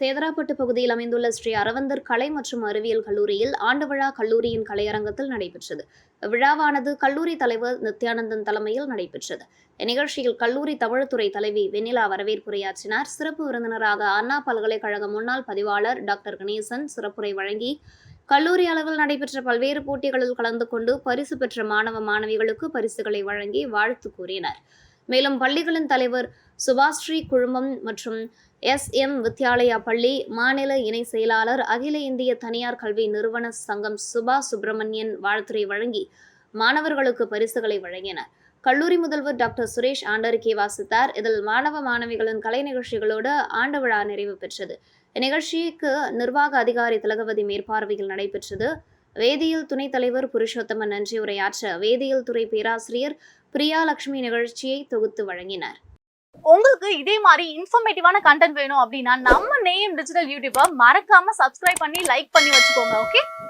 சேதராப்பட்டு பகுதியில் அமைந்துள்ள ஸ்ரீ அரவந்தர் கலை மற்றும் அறிவியல் கல்லூரியில் ஆண்டு விழா கல்லூரியின் கலையரங்கத்தில் நடைபெற்றது. விழாவானது கல்லூரி தலைவர் நித்யானந்தன் தலைமையில் நடைபெற்றது. இந்நிகழ்ச்சியில் கல்லூரி தமிழ்துறை தலைவி வெண்ணிலா வரவேற்புரையாற்றினார். சிறப்பு விருந்தினராக அண்ணா பல்கலைக்கழக முன்னாள் பதிவாளர் டாக்டர் கணேசன் சிறப்புரை வழங்கி கல்லூரி அளவில் நடைபெற்ற பல்வேறு போட்டிகளில் கலந்து கொண்டு பரிசு பெற்ற மாணவ மாணவிகளுக்கு பரிசுகளை வழங்கி வாழ்த்து கூறினர். மேலும் பள்ளிகளின் தலைவர் சுபாஸ்ரீ குழுமம் மற்றும் SM வித்யாலயா பள்ளி மாநில இணை செயலாளர் அகில இந்திய தனியார் கல்வி நிறுவன சங்கம் சுபா சுப்பிரமணியன் வாழ்த்துரை வழங்கி மாணவர்களுக்கு பரிசுகளை வழங்கினர். கல்லூரி முதல்வர் டாக்டர் சுரேஷ் ஆண்டறிக்கை வாசித்தார். இதில் மாணவ மாணவிகளின் கலை நிகழ்ச்சிகளோடு ஆண்டு விழா நிறைவு பெற்றது. இந்நிகழ்ச்சிக்கு நிர்வாக அதிகாரி திலகவதி மேற்பார்வையில் நடைபெற்றது. வேதியியல் துணைத் தலைவர் புருஷோத்தமன் நன்றியுரையாற்ற வேதியியல் துறை பேராசிரியர் பிரியாலட்சுமி நிகழ்ச்சியை தொகுத்து வழங்கினார். உங்களுக்கு இதே மாதிரி இன்ஃபர்மேட்டிவான கண்டென்ட் வேணும் அப்படின்னா நம்ம நேயம் டிஜிட்டல் யூடியூபை மறக்காம சப்ஸ்கிரைப் பண்ணி லைக் பண்ணி வச்சுக்கோங்க. ஓகே.